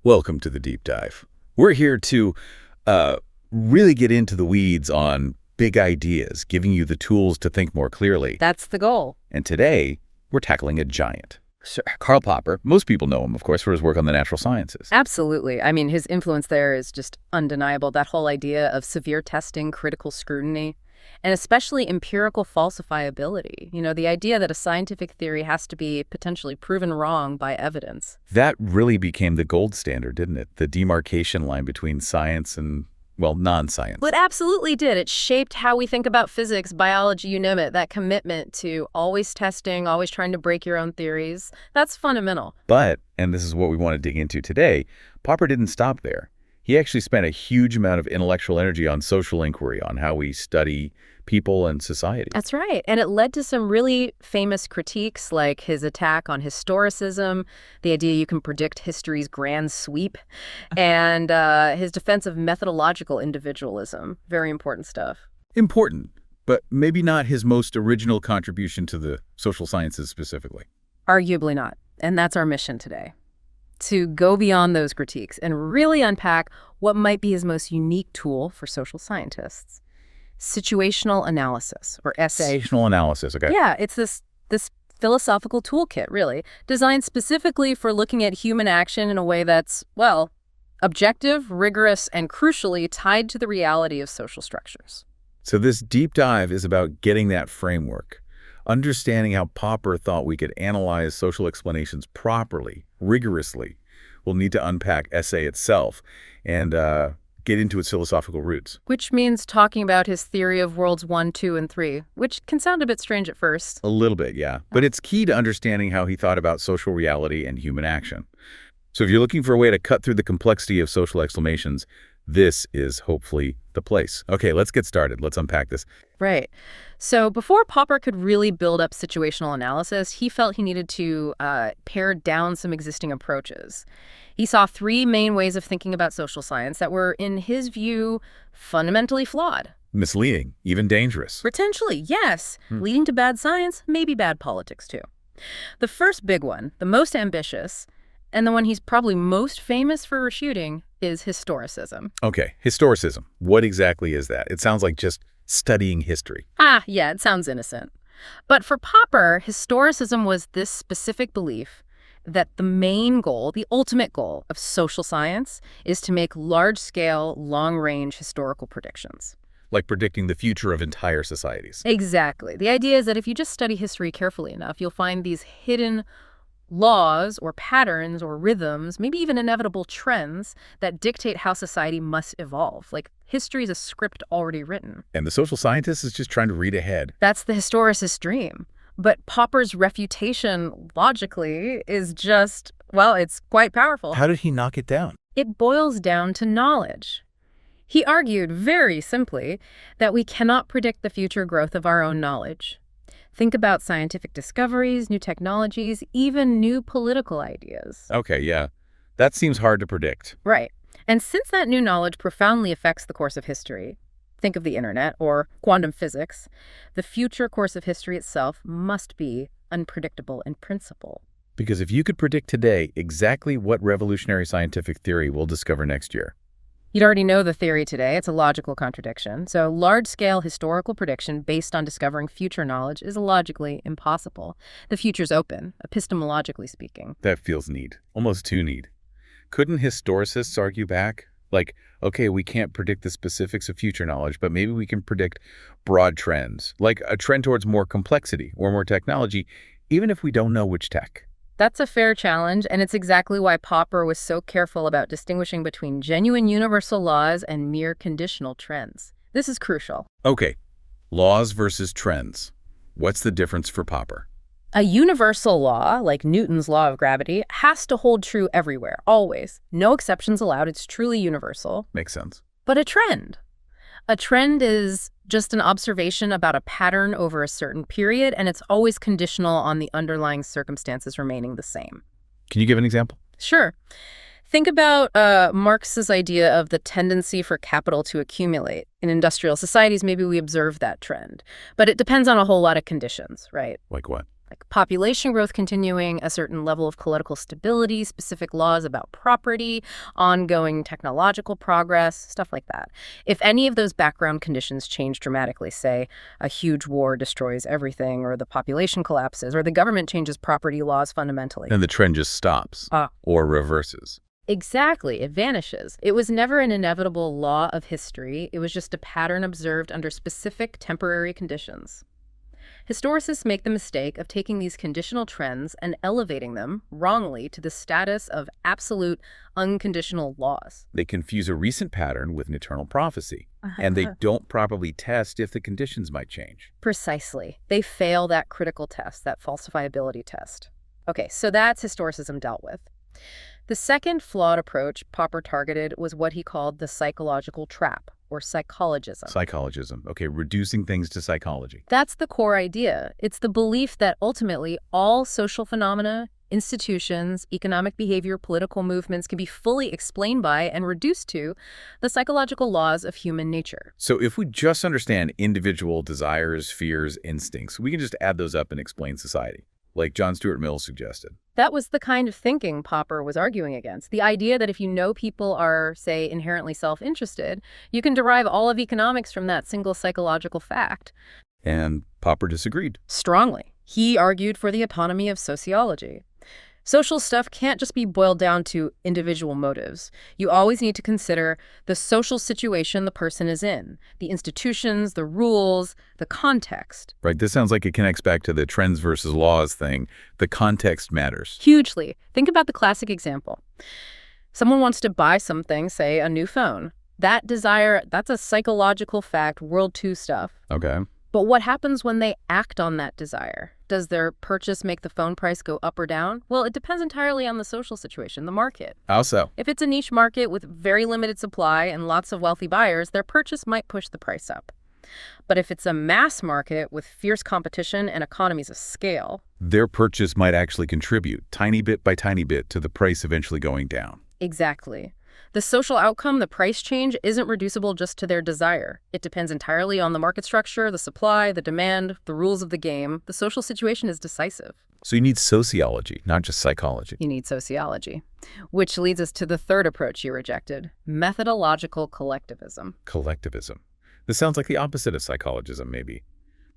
Welcome to the deep dive. We're here to really get into the weeds on big ideas, giving you the tools to think more clearly. That's the goal. And today, we're tackling a giant. Sir Karl Popper, most people know him, of course, for his work on the natural sciences. Absolutely. I mean, his influence there is just undeniable. That whole idea of severe testing, critical scrutiny, and especially empirical falsifiability. You know, the idea that a scientific theory has to be potentially proven wrong by evidence. That really became the gold standard, didn't it? The demarcation line between science and, well, non-science. Well, it absolutely did. It shaped how we think about physics, biology, you name it. That commitment to always testing, always trying to break your own theories. That's fundamental. But, and this is what we want to dig into today, Popper didn't stop there. He actually spent a huge amount of intellectual energy on social inquiry, on how we study people and society. That's right. And it led to some really famous critiques, like his attack on historicism, the idea you can predict history's grand sweep, and his defense of methodological individualism. Very important stuff. Important, but maybe not his most original contribution to the social sciences specifically. Arguably not. And that's our mission today, to go beyond those critiques and really unpack what might be his most unique tool for social scientists. Situational analysis, or SA. Situational analysis, okay. Yeah, it's this philosophical toolkit, really, designed specifically for looking at human action in a way that's, well, objective, rigorous, and crucially tied to the reality of social structures. So this deep dive is about getting that framework, understanding how Popper thought we could analyze social explanations properly, rigorously. We'll need to unpack SA itself and get into its philosophical roots. Which means talking about his theory of worlds 1, 2, and 3, which can sound a bit strange at first. A little bit, yeah. But it's key to understanding how he thought about social reality and human action. So if you're looking for a way to cut through the complexity of social explanations, this is hopefully the place. Okay, let's get started. Let's unpack this. Right. So before Popper could really build up situational analysis, he felt he needed to pare down some existing approaches. He saw three main ways of thinking about social science that were, in his view, fundamentally flawed. Misleading, even dangerous. Potentially, yes. Leading to bad science, maybe bad politics, too. The first big one, the most ambitious, and the one he's probably most famous for refuting, is historicism. Okay, historicism. What exactly is that? It sounds like just studying history. Yeah, it sounds innocent. But for Popper, historicism was this specific belief that the main goal, the ultimate goal of social science is to make large-scale, long-range historical predictions. Like predicting the future of entire societies. Exactly. The idea is that if you just study history carefully enough, you'll find these hidden laws or patterns or rhythms, maybe even inevitable trends that dictate how society must evolve. Like, history is a script already written. And the social scientist is just trying to read ahead. That's the historicist's dream. But Popper's refutation, logically, is just, well, it's quite powerful. How did he knock it down? It boils down to knowledge. He argued very simply that we cannot predict the future growth of our own knowledge. Think about scientific discoveries, new technologies, even new political ideas. Okay, yeah. That seems hard to predict. Right. And since that new knowledge profoundly affects the course of history, think of the internet or quantum physics, the future course of history itself must be unpredictable in principle. Because if you could predict today exactly what revolutionary scientific theory we'll discover next year. You'd already know the theory today. It's a logical contradiction. So large-scale historical prediction based on discovering future knowledge is logically impossible. The future's open, epistemologically speaking. That feels neat. Almost too neat. Couldn't historicists argue back? Like, okay, we can't predict the specifics of future knowledge, but maybe we can predict broad trends, like a trend towards more complexity or more technology, even if we don't know which tech. That's a fair challenge, and it's exactly why Popper was so careful about distinguishing between genuine universal laws and mere conditional trends. This is crucial. Okay, laws versus trends. What's the difference for Popper? A universal law, like Newton's law of gravity, has to hold true everywhere, always. No exceptions allowed. It's truly universal. Makes sense. But a trend is just an observation about a pattern over a certain period, and it's always conditional on the underlying circumstances remaining the same. Can you give an example? Sure. Think about Marx's idea of the tendency for capital to accumulate. In industrial societies, maybe we observe that trend. But it depends on a whole lot of conditions, right? Like what? like population growth continuing, a certain level of political stability, specific laws about property, ongoing technological progress, stuff like that. If any of those background conditions change dramatically, say a huge war destroys everything, or the population collapses, or the government changes property laws fundamentally. And the trend just stops or reverses. Exactly. It vanishes. It was never an inevitable law of history. It was just a pattern observed under specific temporary conditions. Historicists make the mistake of taking these conditional trends and elevating them, wrongly, to the status of absolute, unconditional laws. They confuse a recent pattern with an eternal prophecy, and they don't properly test if the conditions might change. Precisely. They fail that critical test, that falsifiability test. Okay, so that's historicism dealt with. The second flawed approach Popper targeted was what he called the psychological trap, or psychologism. Psychologism. Okay, reducing things to psychology. That's the core idea. It's the belief that ultimately all social phenomena, institutions, economic behavior, political movements can be fully explained by and reduced to the psychological laws of human nature. So if we just understand individual desires, fears, instincts, we can just add those up and explain society, like John Stuart Mill suggested. That was the kind of thinking Popper was arguing against. The idea that if you know people are, say, inherently self-interested, you can derive all of economics from that single psychological fact. And Popper disagreed. Strongly. He argued for the autonomy of sociology. Social stuff can't just be boiled down to individual motives. You always need to consider the social situation the person is in, the institutions, the rules, the context. Right, this sounds like it connects back to the trends versus laws thing. The context matters. Hugely. Think about the classic example. Someone wants to buy something, say a new phone. That desire, that's a psychological fact, World II stuff. Okay. But what happens when they act on that desire? Does their purchase make the phone price go up or down? Well, it depends entirely on the social situation, the market. How so? If it's a niche market with very limited supply and lots of wealthy buyers, their purchase might push the price up. But if it's a mass market with fierce competition and economies of scale, their purchase might actually contribute, tiny bit by tiny bit, to the price eventually going down. Exactly. The social outcome, the price change, isn't reducible just to their desire. It depends entirely on the market structure, the supply, the demand, the rules of the game. The social situation is decisive. So you need sociology, not just psychology. You need sociology. Which leads us to the third approach you rejected, methodological collectivism. Collectivism. This sounds like the opposite of psychologism, maybe.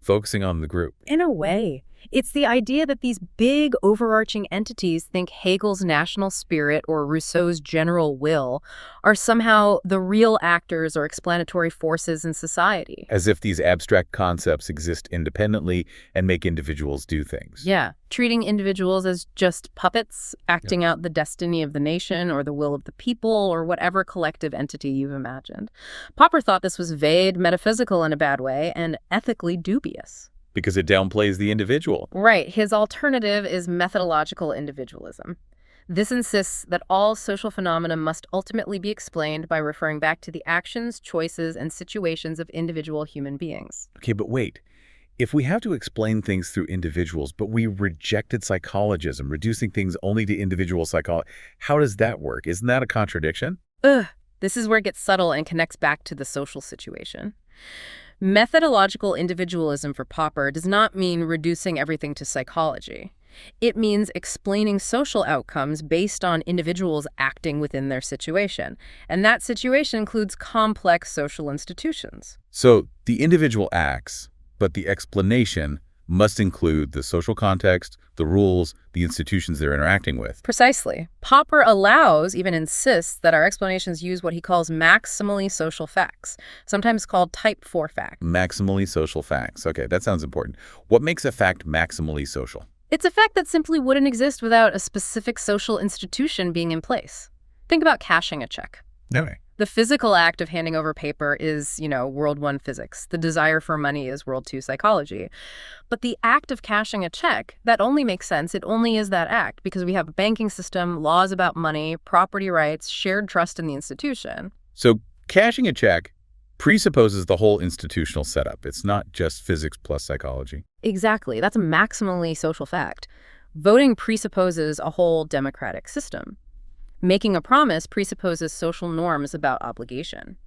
Focusing on the group. In a way. It's the idea that these big overarching entities think Hegel's national spirit or Rousseau's general will are somehow the real actors or explanatory forces in society. As if these abstract concepts exist independently and make individuals do things. Yeah, treating individuals as just puppets, acting out the destiny of the nation or the will of the people or whatever collective entity you've imagined. Popper thought this was vague, metaphysical in a bad way, and ethically dubious. Because it downplays the individual. Right. His alternative is methodological individualism. This insists that all social phenomena must ultimately be explained by referring back to the actions, choices, and situations of individual human beings. Okay, but wait. If we have to explain things through individuals, but we rejected psychologism, reducing things only to individual psychology, how does that work? Isn't that a contradiction? This is where it gets subtle and connects back to the social situation. Methodological individualism for Popper does not mean reducing everything to psychology. It means explaining social outcomes based on individuals acting within their situation. And that situation includes complex social institutions. So the individual acts, but the explanation must include the social context, the rules, the institutions they're interacting with. Precisely. Popper allows, even insists, that our explanations use what he calls maximally social facts, sometimes called type 4 facts. Maximally social facts. Okay, that sounds important. What makes a fact maximally social? It's a fact that simply wouldn't exist without a specific social institution being in place. Think about cashing a check. Okay. The physical act of handing over paper is, World I physics. The desire for money is World II psychology. But the act of cashing a check, that only makes sense. It only is that act because we have a banking system, laws about money, property rights, shared trust in the institution. So cashing a check presupposes the whole institutional setup. It's not just physics plus psychology. Exactly. That's a maximally social fact. Voting presupposes a whole democratic system. Making a promise presupposes social norms about obligation.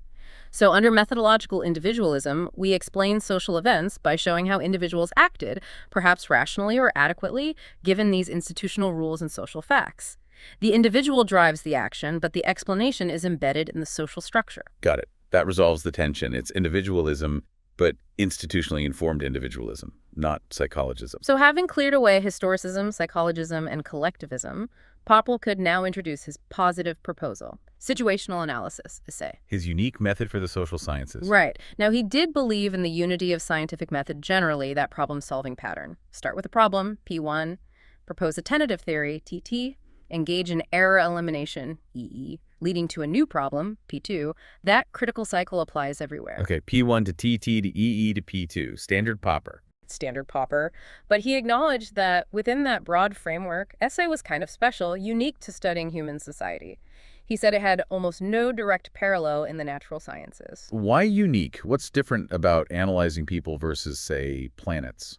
So under methodological individualism, we explain social events by showing how individuals acted, perhaps rationally or adequately, given these institutional rules and social facts. The individual drives the action, but the explanation is embedded in the social structure. Got it. That resolves the tension. It's individualism, but institutionally informed individualism, not psychologism. So having cleared away historicism, psychologism, and collectivism, Popper could now introduce his positive proposal, situational analysis, essay. His unique method for the social sciences. Right. Now, he did believe in the unity of scientific method generally, that problem-solving pattern. Start with a problem, P1, propose a tentative theory, TT, engage in error elimination, EE, leading to a new problem, P2. That critical cycle applies everywhere. Okay, P1 to TT to EE to P2, standard Popper. Standard Popper, but he acknowledged that within that broad framework, essay was kind of special, unique to studying human society. He said it had almost no direct parallel in the natural sciences. Why unique? What's different about analyzing people versus, say, planets?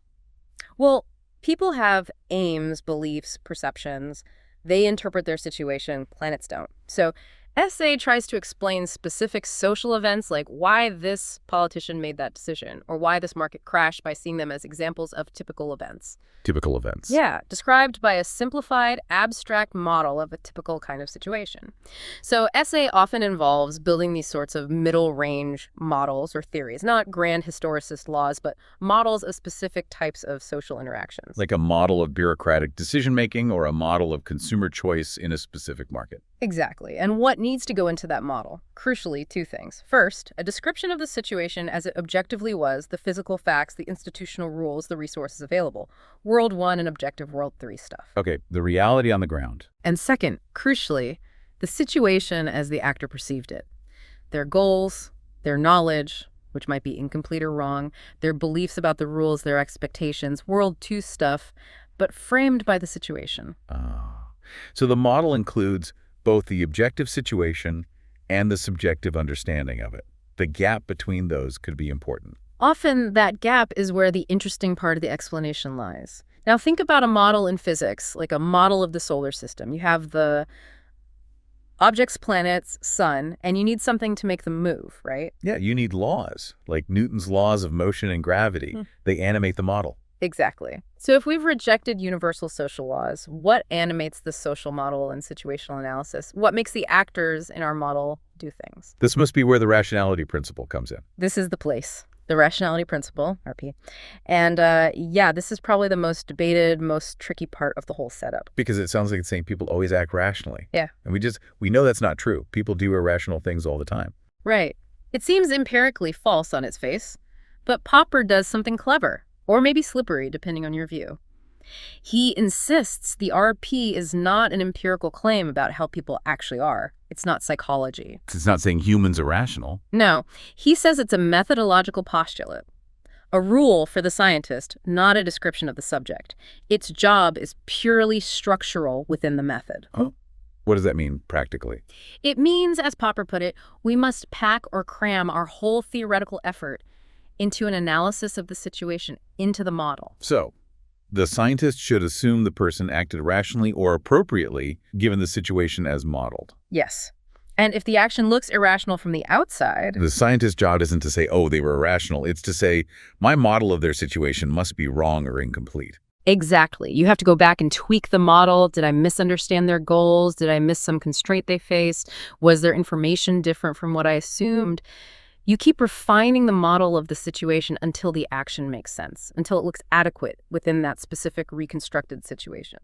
Well, people have aims, beliefs, perceptions. They interpret their situation, planets don't. So essay tries to explain specific social events like why this politician made that decision or why this market crashed by seeing them as examples of typical events. Typical events. Yeah, described by a simplified, abstract model of a typical kind of situation. So essay often involves building these sorts of middle-range models or theories, not grand historicist laws, but models of specific types of social interactions. Like a model of bureaucratic decision-making or a model of consumer choice in a specific market. Exactly. And what needs to go into that model? Crucially, two things. First, a description of the situation as it objectively was, the physical facts, the institutional rules, the resources available. World 1 and objective World 3 stuff. Okay, the reality on the ground. And second, crucially, the situation as the actor perceived it. Their goals, their knowledge, which might be incomplete or wrong, their beliefs about the rules, their expectations, World 2 stuff, but framed by the situation. So the model includes both the objective situation and the subjective understanding of it. The gap between those could be important. Often, that gap is where the interesting part of the explanation lies. Now, think about a model in physics, like a model of the solar system. You have the objects, planets, sun, and you need something to make them move, right? Yeah, you need laws, like Newton's laws of motion and gravity. They animate the model. Exactly. So if we've rejected universal social laws, what animates the social model in situational analysis? What makes the actors in our model do things? This must be where the rationality principle comes in. This is the place. The rationality principle, RP. And yeah, this is probably the most debated, most tricky part of the whole setup. Because it sounds like it's saying people always act rationally. Yeah. And we know that's not true. People do irrational things all the time. Right. It seems empirically false on its face, but Popper does something clever. Or maybe slippery, depending on your view. He insists the RP is not an empirical claim about how people actually are. It's not psychology. It's not saying humans are rational. No, he says it's a methodological postulate, a rule for the scientist, not a description of the subject. Its job is purely structural within the method. Oh. What does that mean practically? It means, as Popper put it, we must pack or cram our whole theoretical effort into an analysis of the situation, into the model. So, the scientist should assume the person acted rationally or appropriately given the situation as modeled. Yes. And if the action looks irrational from the outside... The scientist's job isn't to say, oh, they were irrational. It's to say, my model of their situation must be wrong or incomplete. Exactly. You have to go back and tweak the model. Did I misunderstand their goals? Did I miss some constraint they faced? Was their information different from what I assumed? You keep refining the model of the situation until the action makes sense, until it looks adequate within that specific reconstructed situation.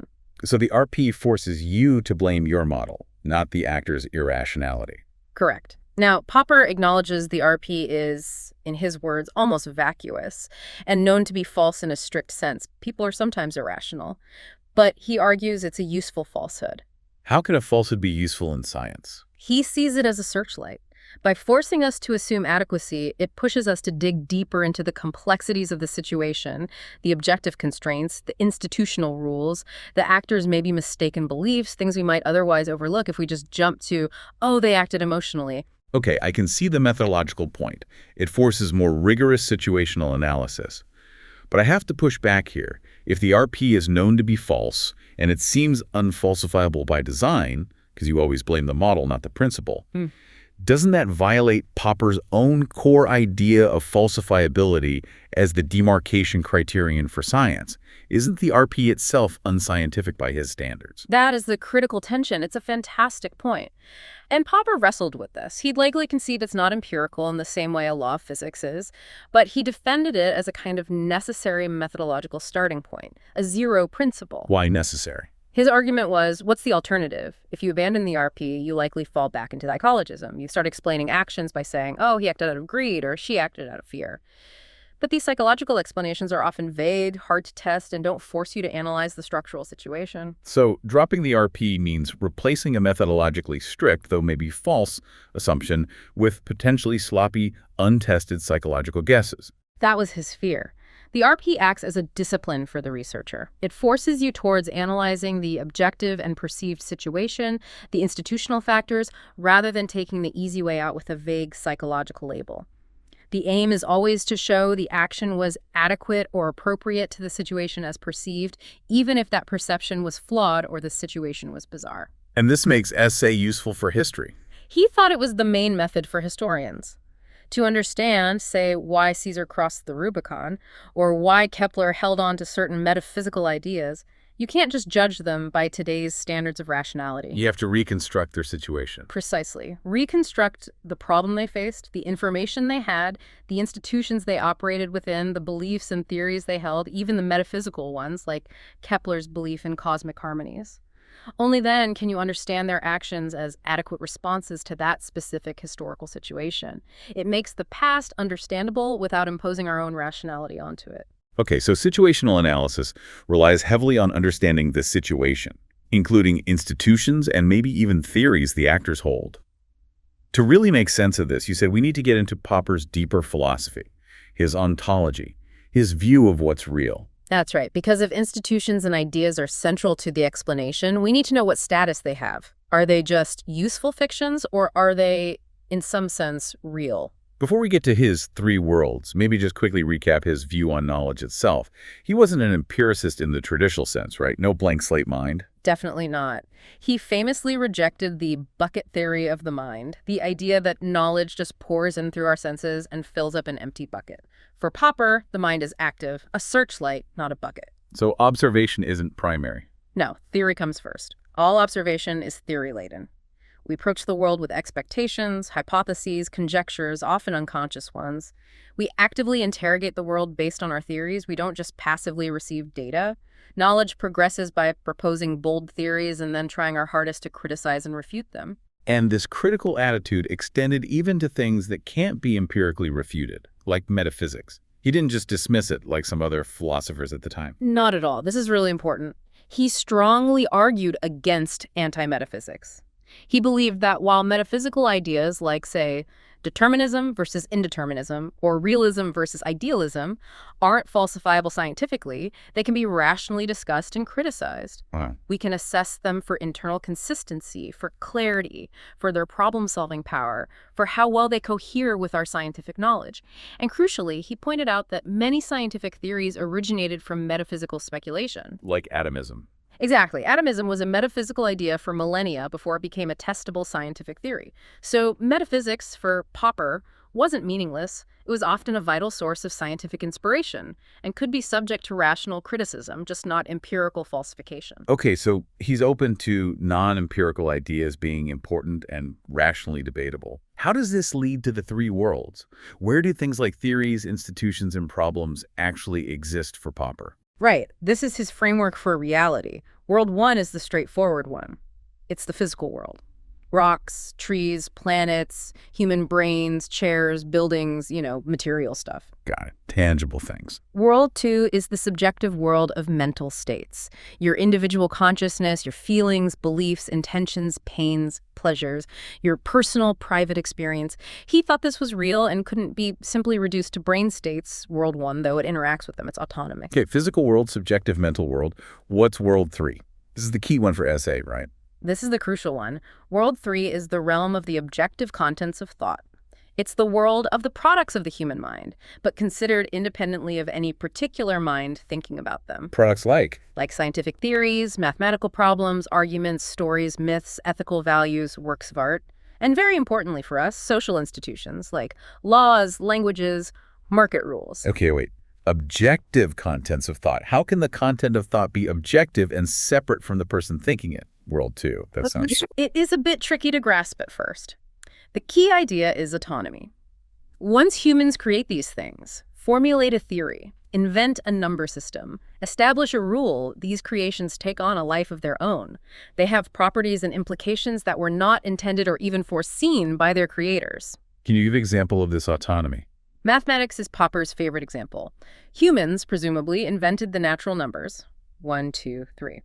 So the RP forces you to blame your model, not the actor's irrationality. Correct. Now, Popper acknowledges the RP is, in his words, almost vacuous and known to be false in a strict sense. People are sometimes irrational, but he argues it's a useful falsehood. How can a falsehood be useful in science? He sees it as a searchlight. By forcing us to assume adequacy, it pushes us to dig deeper into the complexities of the situation, the objective constraints, the institutional rules, the actors' maybe mistaken beliefs, things we might otherwise overlook if we just jump to, oh, they acted emotionally. Okay, I can see the methodological point. It forces more rigorous situational analysis. But I have to push back here. If the RP is known to be false, and it seems unfalsifiable by design, because you always blame the model, not the principle, Doesn't that violate Popper's own core idea of falsifiability as the demarcation criterion for science? Isn't the RP itself unscientific by his standards? That is the critical tension. It's a fantastic point. And Popper wrestled with this. He'd likely concede it's not empirical in the same way a law of physics is, but he defended it as a kind of necessary methodological starting point, a zero principle. Why necessary? His argument was, what's the alternative? If you abandon the RP, you likely fall back into psychologism. You start explaining actions by saying, oh, he acted out of greed or she acted out of fear. But these psychological explanations are often vague, hard to test, and don't force you to analyze the structural situation. So dropping the RP means replacing a methodologically strict, though maybe false, assumption with potentially sloppy, untested psychological guesses. That was his fear. The RP acts as a discipline for the researcher. It forces you towards analyzing the objective and perceived situation, the institutional factors, rather than taking the easy way out with a vague psychological label. The aim is always to show the action was adequate or appropriate to the situation as perceived, even if that perception was flawed or the situation was bizarre. And this makes essay useful for history. He thought it was the main method for historians. To understand, say, why Caesar crossed the Rubicon, or why Kepler held on to certain metaphysical ideas, you can't just judge them by today's standards of rationality. You have to reconstruct their situation. Precisely. Reconstruct the problem they faced, the information they had, the institutions they operated within, the beliefs and theories they held, even the metaphysical ones, like Kepler's belief in cosmic harmonies. Only then can you understand their actions as adequate responses to that specific historical situation. It makes the past understandable without imposing our own rationality onto it. Okay, so situational analysis relies heavily on understanding the situation, including institutions and maybe even theories the actors hold. To really make sense of this, you said we need to get into Popper's deeper philosophy, his ontology, his view of what's real. That's right. Because if institutions and ideas are central to the explanation, we need to know what status they have. Are they just useful fictions, or are they, in some sense, real? Before we get to his three worlds, maybe just quickly recap his view on knowledge itself. He wasn't an empiricist in the traditional sense, right? No blank slate mind. Definitely not. He famously rejected the bucket theory of the mind, the idea that knowledge just pours in through our senses and fills up an empty bucket. For Popper, the mind is active, a searchlight, not a bucket. So observation isn't primary. No, theory comes first. All observation is theory-laden. We approach the world with expectations, hypotheses, conjectures, often unconscious ones. We actively interrogate the world based on our theories. We don't just passively receive data. Knowledge progresses by proposing bold theories and then trying our hardest to criticize and refute them. And this critical attitude extended even to things that can't be empirically refuted, like metaphysics. He didn't just dismiss it like some other philosophers at the time. Not at all. This is really important. He strongly argued against anti-metaphysics. He believed that while metaphysical ideas like, say, determinism versus indeterminism or realism versus idealism aren't falsifiable scientifically, they can be rationally discussed and criticized. Wow. We can assess them for internal consistency, for clarity, for their problem-solving power, for how well they cohere with our scientific knowledge. And crucially, he pointed out that many scientific theories originated from metaphysical speculation. Like atomism. Exactly. Atomism was a metaphysical idea for millennia before it became a testable scientific theory. So metaphysics, for Popper, wasn't meaningless. It was often a vital source of scientific inspiration and could be subject to rational criticism, just not empirical falsification. Okay, so he's open to non-empirical ideas being important and rationally debatable. How does this lead to the three worlds? Where do things like theories, institutions, and problems actually exist for Popper? Right. This is his framework for reality. World one is the straightforward one. It's the physical world. Rocks, trees, planets, human brains, chairs, buildings, material stuff. Got it. Tangible things. World two is the subjective world of mental states. Your individual consciousness, your feelings, beliefs, intentions, pains, pleasures, your personal, private experience. He thought this was real and couldn't be simply reduced to brain states, world one, though it interacts with them. It's autonomous. Okay, physical world, subjective mental world. What's world three? This is the key one for essay, right? This is the crucial one. World three is the realm of the objective contents of thought. It's the world of the products of the human mind, but considered independently of any particular mind thinking about them. Products like Scientific theories, mathematical problems, arguments, stories, myths, ethical values, works of art. And very importantly for us, social institutions like laws, languages, market rules. Okay, wait. Objective contents of thought. How can the content of thought be objective and separate from the person thinking it? World 2. That sounds... It is a bit tricky to grasp at first. The key idea is autonomy. Once humans create these things, formulate a theory, invent a number system, establish a rule, these creations take on a life of their own. They have properties and implications that were not intended or even foreseen by their creators. Can you give an example of this autonomy? Mathematics is Popper's favorite example. Humans, presumably, invented the natural numbers. 1, 2, 3.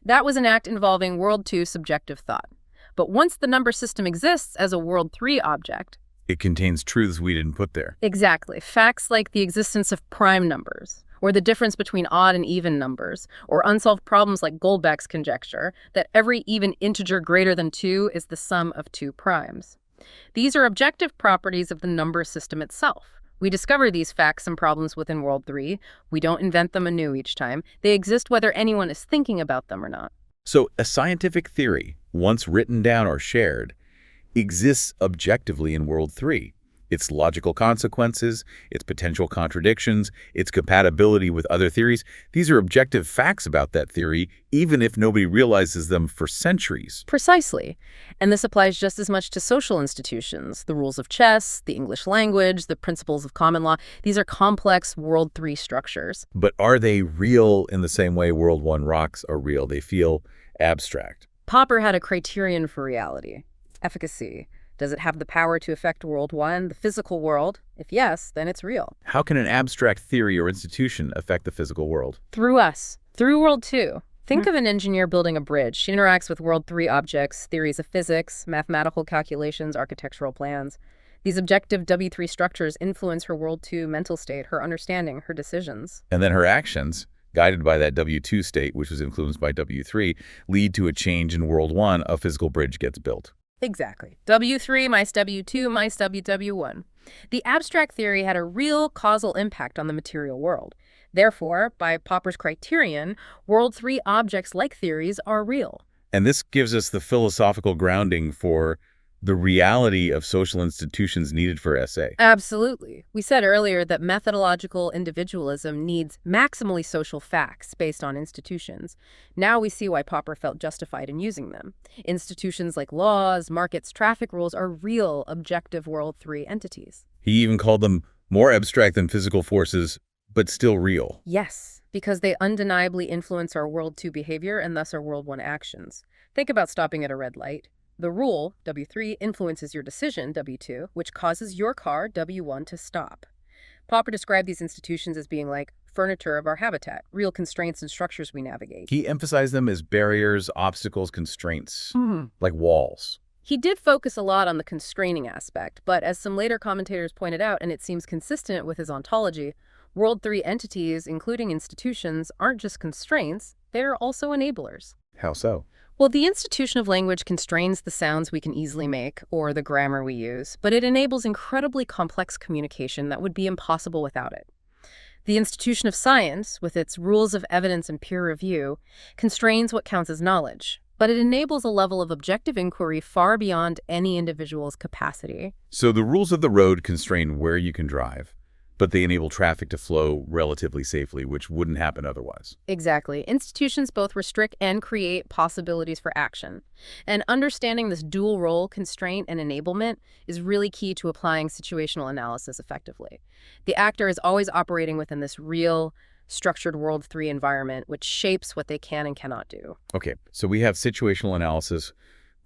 That was an act involving World 2 subjective thought. But once the number system exists as a World 3 object, it contains truths we didn't put there. Exactly. Facts like the existence of prime numbers, or the difference between odd and even numbers, or unsolved problems like Goldbach's conjecture that every even integer greater than 2 is the sum of 2 primes. These are objective properties of the number system itself. We discover these facts and problems within World 3. We don't invent them anew each time. They exist whether anyone is thinking about them or not. So a scientific theory, once written down or shared, exists objectively in World 3. Its logical consequences, its potential contradictions, its compatibility with other theories, these are objective facts about that theory, even if nobody realizes them for centuries. Precisely. And this applies just as much to social institutions. The rules of chess, the English language, the principles of common law. These are complex World 3 structures. But are they real in the same way World 1 rocks are real? They feel abstract. Popper had a criterion for reality. Efficacy. Does it have the power to affect World 1, the physical world? If yes, then it's real. How can an abstract theory or institution affect the physical world? Through us. Through World 2. Think of an engineer building a bridge. She interacts with World 3 objects, theories of physics, mathematical calculations, architectural plans. These objective W3 structures influence her World 2 mental state, her understanding, her decisions. And then her actions, guided by that W2 state, which was influenced by W3, lead to a change in World 1, a physical bridge gets built. Exactly. W3 minus W2 minus W1. The abstract theory had a real causal impact on the material world. Therefore, by Popper's criterion, World 3 objects like theories are real. And this gives us the philosophical grounding for the reality of social institutions needed for SA. Absolutely. We said earlier that methodological individualism needs maximally social facts based on institutions. Now we see why Popper felt justified in using them. Institutions like laws, markets, traffic rules are real, objective World 3 entities. He even called them more abstract than physical forces, but still real. Yes, because they undeniably influence our World 2 behavior and thus our World 1 actions. Think about stopping at a red light. The rule, W3, influences your decision, W2, which causes your car, W1, to stop. Popper described these institutions as being like furniture of our habitat, real constraints and structures we navigate. He emphasized them as barriers, obstacles, constraints, like walls. He did focus a lot on the constraining aspect, but as some later commentators pointed out, and it seems consistent with his ontology, World 3 entities, including institutions, aren't just constraints, they're also enablers. How so? Well, the institution of language constrains the sounds we can easily make, or the grammar we use, but it enables incredibly complex communication that would be impossible without it. The institution of science, with its rules of evidence and peer review, constrains what counts as knowledge, but it enables a level of objective inquiry far beyond any individual's capacity. So the rules of the road constrain where you can drive, but they enable traffic to flow relatively safely, which wouldn't happen otherwise. Exactly. Institutions both restrict and create possibilities for action. And understanding this dual role, constraint and enablement, is really key to applying situational analysis effectively. The actor is always operating within this real, structured World 3 environment, which shapes what they can and cannot do. Okay, so we have situational analysis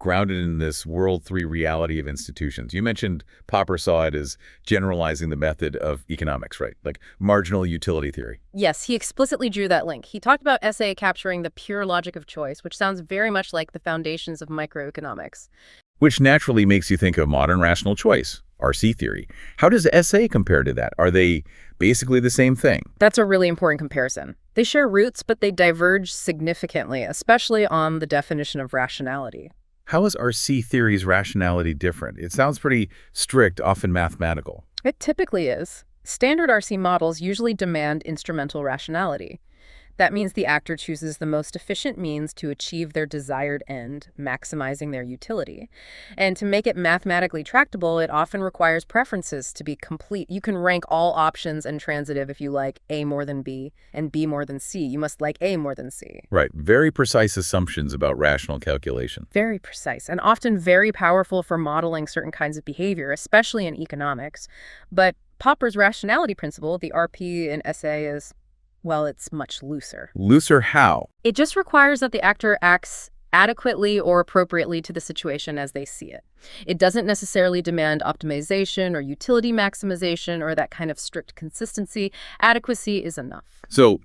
grounded in this World 3 reality of institutions. You mentioned Popper saw it as generalizing the method of economics, right? Like marginal utility theory. Yes, he explicitly drew that link. He talked about SA capturing the pure logic of choice, which sounds very much like the foundations of microeconomics. Which naturally makes you think of modern rational choice, RC theory. How does SA compare to that? Are they basically the same thing? That's a really important comparison. They share roots, but they diverge significantly, especially on the definition of rationality. How is RC theory's rationality different? It sounds pretty strict, often mathematical. It typically is. Standard RC models usually demand instrumental rationality. That means the actor chooses the most efficient means to achieve their desired end, maximizing their utility. And to make it mathematically tractable, it often requires preferences to be complete. You can rank all options and transitive if you like A more than B and B more than C. You must like A more than C. Right. Very precise assumptions about rational calculation. Very precise, and often very powerful for modeling certain kinds of behavior, especially in economics. But Popper's rationality principle, the RP in SA, is, well, it's much looser. Looser how? It just requires that the actor acts adequately or appropriately to the situation as they see it. It doesn't necessarily demand optimization or utility maximization or that kind of strict consistency. Adequacy is enough. So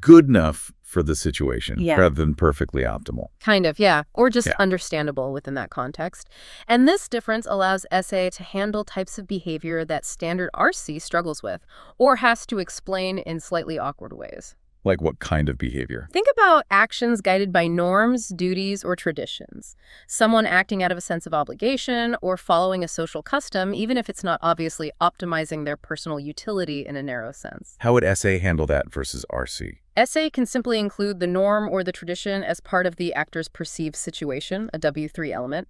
good enough for the situation Yeah. rather than perfectly optimal. Kind of, yeah. Or just Yeah. understandable within that context. And this difference allows SA to handle types of behavior that standard RC struggles with or has to explain in slightly awkward ways. Like what kind of behavior? Think about actions guided by norms, duties, or traditions. Someone acting out of a sense of obligation or following a social custom, even if it's not obviously optimizing their personal utility in a narrow sense. How would SA handle that versus RC? SA can simply include the norm or the tradition as part of the actor's perceived situation, a W3 element.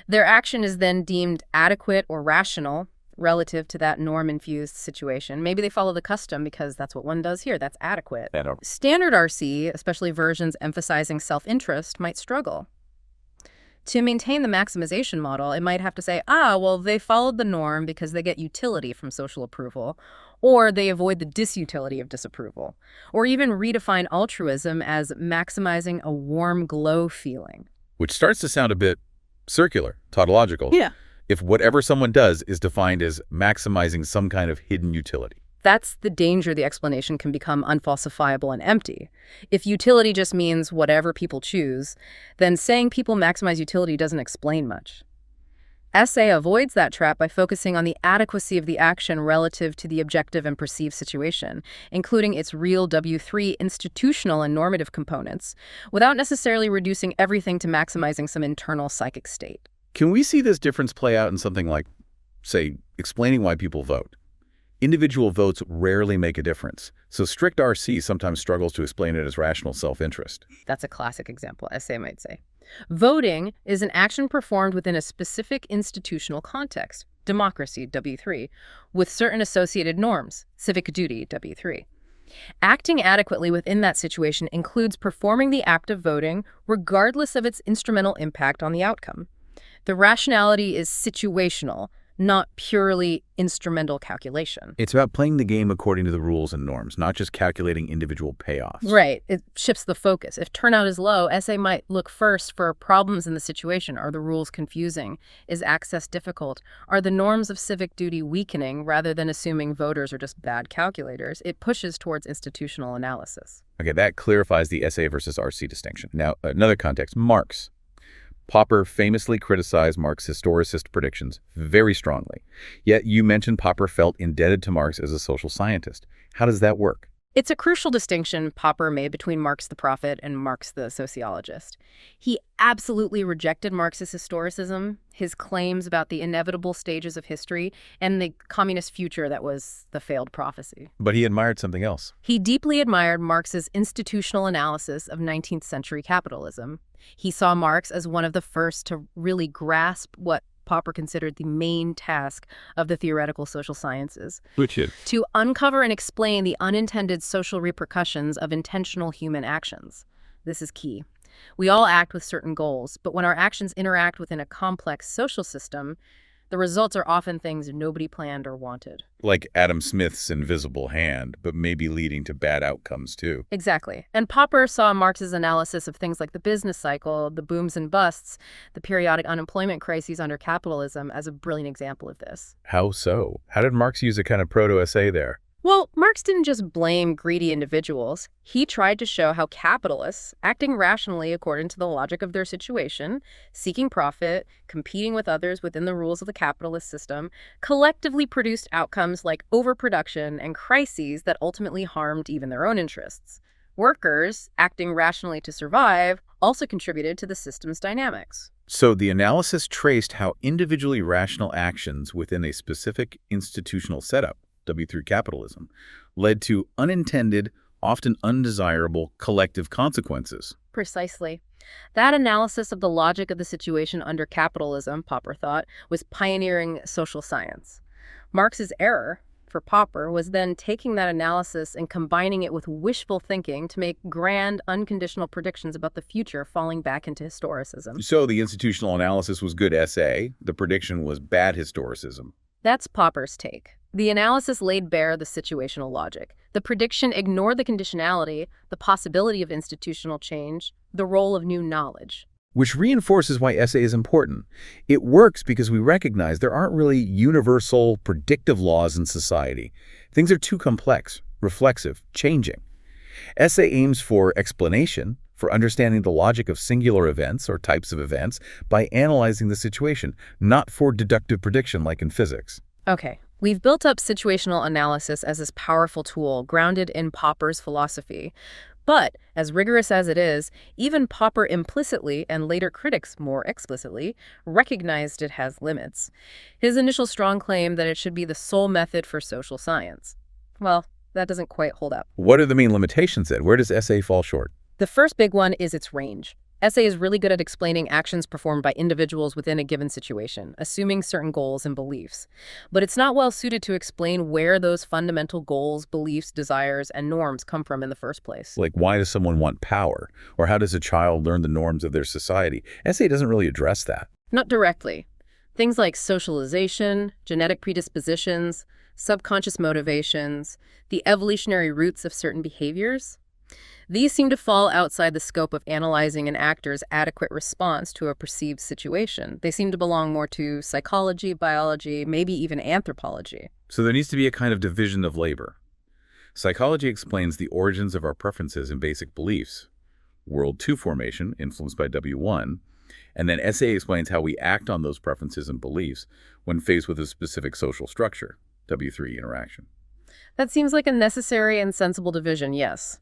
Their action is then deemed adequate or rational relative to that norm-infused situation. Maybe they follow the custom because that's what one does here. That's adequate. Standard RC, especially versions emphasizing self-interest, might struggle. To maintain the maximization model, it might have to say, well, they followed the norm because they get utility from social approval, or they avoid the disutility of disapproval, or even redefine altruism as maximizing a warm glow feeling. Which starts to sound a bit circular, tautological. Yeah. If whatever someone does is defined as maximizing some kind of hidden utility. That's the danger. The explanation can become unfalsifiable and empty. If utility just means whatever people choose, then saying people maximize utility doesn't explain much. SA avoids that trap by focusing on the adequacy of the action relative to the objective and perceived situation, including its real W3 institutional and normative components, without necessarily reducing everything to maximizing some internal psychic state. Can we see this difference play out in something like, say, explaining why people vote? Individual votes rarely make a difference, so strict RC sometimes struggles to explain it as rational self-interest. That's a classic example, SA might say. Voting is an action performed within a specific institutional context, democracy, W3, with certain associated norms, civic duty, W3. Acting adequately within that situation includes performing the act of voting regardless of its instrumental impact on the outcome. The rationality is situational, not purely instrumental calculation. It's about playing the game according to the rules and norms, not just calculating individual payoffs. Right. It shifts the focus. If turnout is low, SA might look first for problems in the situation. Are the rules confusing? Is access difficult? Are the norms of civic duty weakening rather than assuming voters are just bad calculators? It pushes towards institutional analysis. Okay, that clarifies the SA versus RC distinction. Now, another context, Marx. Popper famously criticized Marx's historicist predictions very strongly. Yet you mentioned Popper felt indebted to Marx as a social scientist. How does that work? It's a crucial distinction Popper made between Marx the prophet and Marx the sociologist. He absolutely rejected Marx's historicism, his claims about the inevitable stages of history, and the communist future that was the failed prophecy. But he admired something else. He deeply admired Marx's institutional analysis of 19th century capitalism. He saw Marx as one of the first to really grasp what Popper considered the main task of the theoretical social sciences. Which is? To uncover and explain the unintended social repercussions of intentional human actions. This is key. We all act with certain goals, but when our actions interact within a complex social system, the results are often things nobody planned or wanted. Like Adam Smith's invisible hand, but maybe leading to bad outcomes too. Exactly. And Popper saw Marx's analysis of things like the business cycle, the booms and busts, the periodic unemployment crises under capitalism as a brilliant example of this. How so? How did Marx use a kind of proto-essay there? Well, Marx didn't just blame greedy individuals. He tried to show how capitalists, acting rationally according to the logic of their situation, seeking profit, competing with others within the rules of the capitalist system, collectively produced outcomes like overproduction and crises that ultimately harmed even their own interests. Workers, acting rationally to survive, also contributed to the system's dynamics. So the analysis traced how individually rational actions within a specific institutional setup, W3 capitalism, led to unintended, often undesirable collective consequences. Precisely. That analysis of the logic of the situation under capitalism, Popper thought, was pioneering social science. Marx's error, for Popper, was then taking that analysis and combining it with wishful thinking to make grand, unconditional predictions about the future, falling back into historicism. So the institutional analysis was good essay, the prediction was bad historicism. That's Popper's take. The analysis laid bare the situational logic. The prediction ignored the conditionality, the possibility of institutional change, the role of new knowledge. Which reinforces why essay is important. It works because we recognize there aren't really universal predictive laws in society. Things are too complex, reflexive, changing. Essay aims for explanation, for understanding the logic of singular events or types of events by analyzing the situation, not for deductive prediction like in physics. Okay, we've built up situational analysis as this powerful tool grounded in Popper's philosophy. But, as rigorous as it is, even Popper implicitly, and later critics more explicitly, recognized it has limits. His initial strong claim that it should be the sole method for social science. Well, that doesn't quite hold up. What are the main limitations then? Where does essay fall short? The first big one is its range. Essay is really good at explaining actions performed by individuals within a given situation, assuming certain goals and beliefs. But it's not well suited to explain where those fundamental goals, beliefs, desires, and norms come from in the first place. Like, why does someone want power? Or how does a child learn the norms of their society? Essay doesn't really address that. Not directly. Things like socialization, genetic predispositions, subconscious motivations, the evolutionary roots of certain behaviors. These seem to fall outside the scope of analyzing an actor's adequate response to a perceived situation. They seem to belong more to psychology, biology, maybe even anthropology. So there needs to be a kind of division of labor. Psychology explains the origins of our preferences and basic beliefs. World 2 formation, influenced by W1, and then essay explains how we act on those preferences and beliefs when faced with a specific social structure, W3 interaction. That seems like a necessary and sensible division, yes.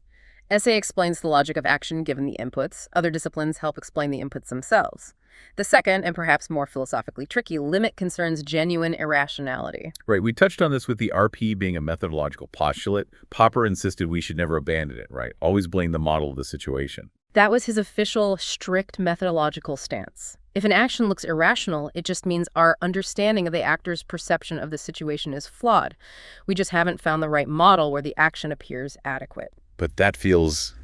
Essay explains the logic of action given the inputs. Other disciplines help explain the inputs themselves. The second, and perhaps more philosophically tricky, limit concerns genuine irrationality. Right, we touched on this with the RP being a methodological postulate. Popper insisted we should never abandon it, right? Always blame the model of the situation. That was his official, strict methodological stance. If an action looks irrational, it just means our understanding of the actor's perception of the situation is flawed. We just haven't found the right model where the action appears adequate. But that feels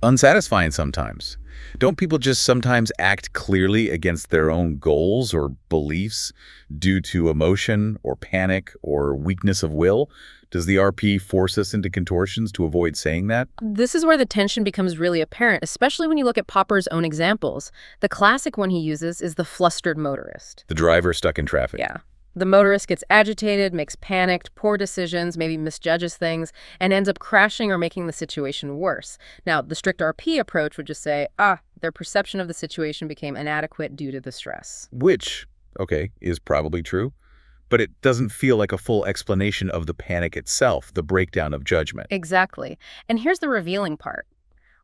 unsatisfying sometimes. Don't people just sometimes act clearly against their own goals or beliefs due to emotion or panic or weakness of will? Does the RP force us into contortions to avoid saying that? This is where the tension becomes really apparent, especially when you look at Popper's own examples. The classic one he uses is the flustered motorist. The driver stuck in traffic. Yeah. The motorist gets agitated, makes panicked, poor decisions, maybe misjudges things, and ends up crashing or making the situation worse. Now, the strict RP approach would just say, their perception of the situation became inadequate due to the stress. Which, okay, is probably true, but it doesn't feel like a full explanation of the panic itself, the breakdown of judgment. Exactly. And here's the revealing part.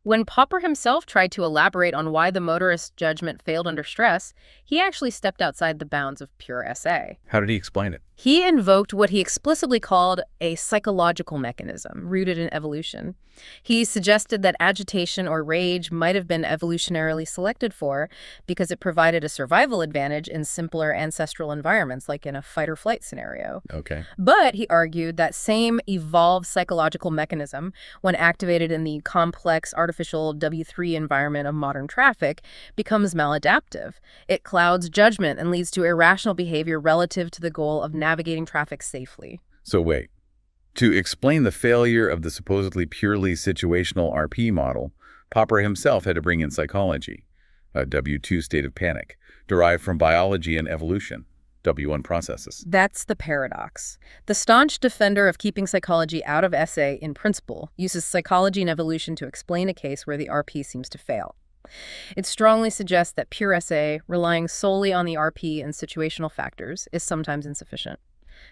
When Popper himself tried to elaborate on why the motorist's judgment failed under stress, he actually stepped outside the bounds of pure essay. How did he explain it? He invoked what he explicitly called a psychological mechanism rooted in evolution. He suggested that agitation or rage might have been evolutionarily selected for because it provided a survival advantage in simpler ancestral environments, like in a fight-or-flight scenario. Okay. But he argued that same evolved psychological mechanism, when activated in the complex artificial W3 environment of modern traffic, becomes maladaptive. It clouds judgment and leads to irrational behavior relative to the goal of navigating traffic safely. So wait. To explain the failure of the supposedly purely situational RP model, Popper himself had to bring in psychology, a W2 state of panic, derived from biology and evolution, W1 processes. That's the paradox. The staunch defender of keeping psychology out of essay in principle uses psychology and evolution to explain a case where the RP seems to fail. It strongly suggests that pure essay, relying solely on the RP and situational factors, is sometimes insufficient.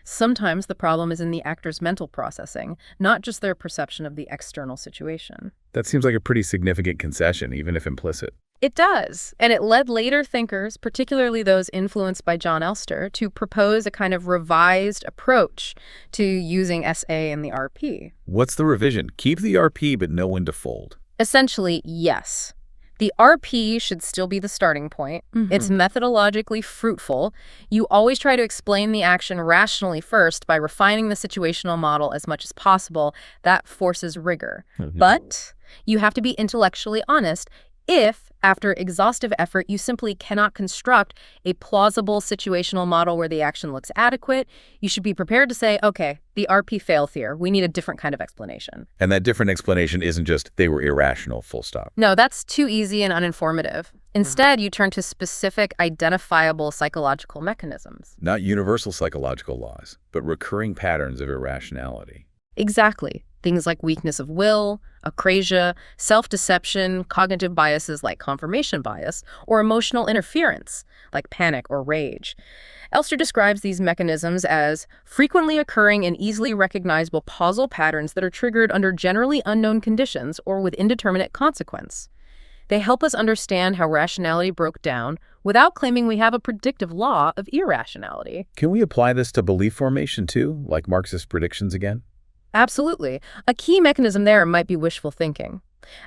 Sometimes the problem is in the actor's mental processing, not just their perception of the external situation. That seems like a pretty significant concession, even if implicit. It does, and it led later thinkers, particularly those influenced by John Elster, to propose a kind of revised approach to using SA and the RP. What's the revision? Keep the RP, but know when to fold. Essentially, yes. The RP should still be the starting point. It's methodologically fruitful. You always try to explain the action rationally first by refining the situational model as much as possible. That forces rigor. But you have to be intellectually honest. If, after exhaustive effort, you simply cannot construct a plausible situational model where the action looks adequate, you should be prepared to say, okay, the RP failed here. We need a different kind of explanation. And that different explanation isn't just they were irrational, full stop. No, that's too easy and uninformative. Instead, you turn to specific, identifiable psychological mechanisms. Not universal psychological laws, but recurring patterns of irrationality. Exactly. Things like weakness of will, acrasia, self-deception, cognitive biases like confirmation bias, or emotional interference like panic or rage. Elster describes these mechanisms as frequently occurring and easily recognizable causal patterns that are triggered under generally unknown conditions or with indeterminate consequence. They help us understand how rationality broke down without claiming we have a predictive law of irrationality. Can we apply this to belief formation too, like Marxist predictions again? Absolutely. A key mechanism there might be wishful thinking.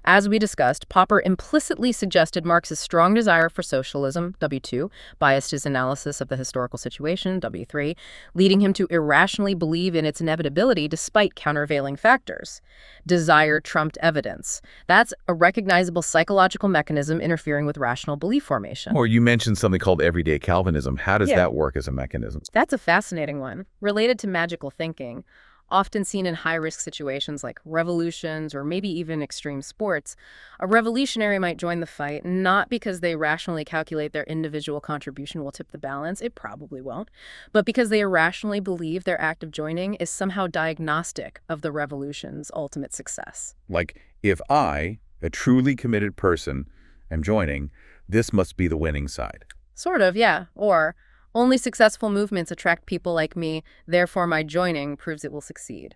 As we discussed, Popper implicitly suggested Marx's strong desire for socialism, W2, biased his analysis of the historical situation, W3, leading him to irrationally believe in its inevitability despite countervailing factors. Desire trumped evidence. That's a recognizable psychological mechanism interfering with rational belief formation. Or you mentioned something called everyday Calvinism. How does that work as a mechanism? That's a fascinating one, related to magical thinking. Often seen in high-risk situations like revolutions or maybe even extreme sports, a revolutionary might join the fight not because they rationally calculate their individual contribution will tip the balance, it probably won't, but because they irrationally believe their act of joining is somehow diagnostic of the revolution's ultimate success. Like, if I, a truly committed person, am joining, this must be the winning side. Sort of, yeah. Or, only successful movements attract people like me, therefore my joining proves it will succeed.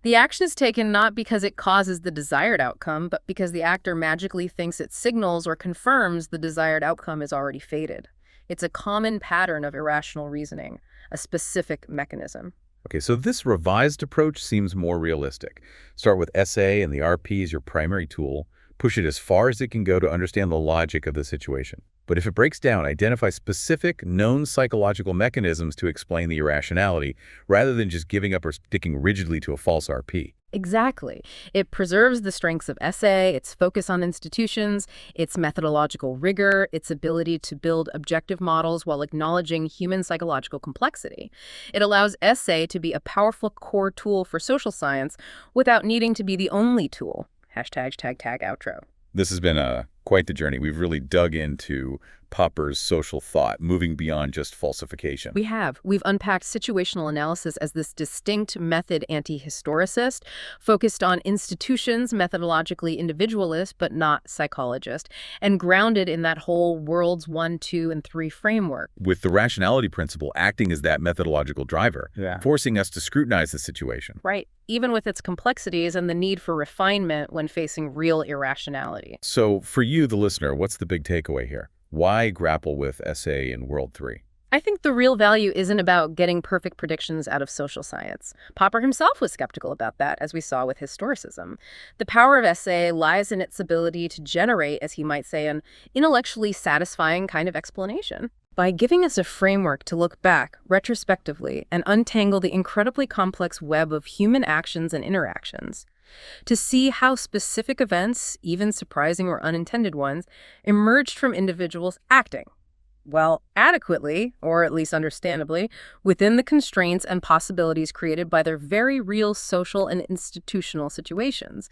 The action is taken not because it causes the desired outcome, but because the actor magically thinks it signals or confirms the desired outcome is already fated. It's a common pattern of irrational reasoning, a specific mechanism. Okay, so this revised approach seems more realistic. Start with SA and the RP as your primary tool. Push it as far as it can go to understand the logic of the situation. But if it breaks down, identify specific, known psychological mechanisms to explain the irrationality, rather than just giving up or sticking rigidly to a false RP. Exactly. It preserves the strengths of SA, its focus on institutions, its methodological rigor, its ability to build objective models while acknowledging human psychological complexity. It allows SA to be a powerful core tool for social science without needing to be the only tool. Hashtag tag outro. This has been quite the journey. We've really dug into Popper's social thought, moving beyond just falsification. We have. We've unpacked situational analysis as this distinct method anti-historicist, focused on institutions, methodologically individualist, but not psychologist, and grounded in that whole worlds 1, 2, and 3 framework. With the rationality principle acting as that methodological driver, forcing us to scrutinize the situation. Right. Even with its complexities and the need for refinement when facing real irrationality. So for you, the listener, what's the big takeaway here? Why grapple with SA in World 3? I think the real value isn't about getting perfect predictions out of social science. Popper himself was skeptical about that, as we saw with historicism. The power of SA lies in its ability to generate, as he might say, an intellectually satisfying kind of explanation. By giving us a framework to look back, retrospectively, and untangle the incredibly complex web of human actions and interactions, to see how specific events, even surprising or unintended ones, emerged from individuals acting, well, adequately, or at least understandably, within the constraints and possibilities created by their very real social and institutional situations.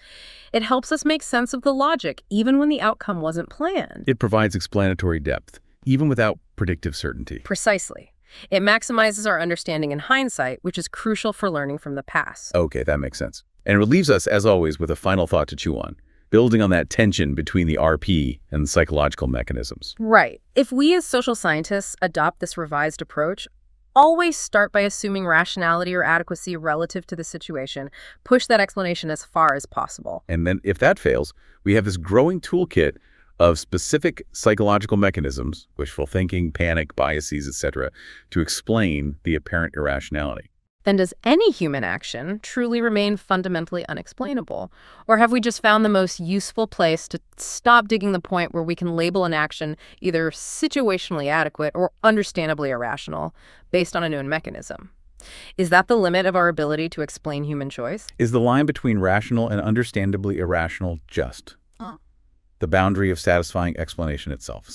It helps us make sense of the logic, even when the outcome wasn't planned. It provides explanatory depth, even without predictive certainty. Precisely. It maximizes our understanding in hindsight, which is crucial for learning from the past. Okay, that makes sense. And it leaves us, as always, with a final thought to chew on, building on that tension between the RP and psychological mechanisms. Right. If we as social scientists adopt this revised approach, always start by assuming rationality or adequacy relative to the situation. Push that explanation as far as possible. And then if that fails, we have this growing toolkit of specific psychological mechanisms, wishful thinking, panic, biases, etc., to explain the apparent irrationality. Then does any human action truly remain fundamentally unexplainable? Or have we just found the most useful place to stop digging the point where we can label an action either situationally adequate or understandably irrational based on a known mechanism? Is that the limit of our ability to explain human choice? Is the line between rational and understandably irrational just the boundary of satisfying explanation itself?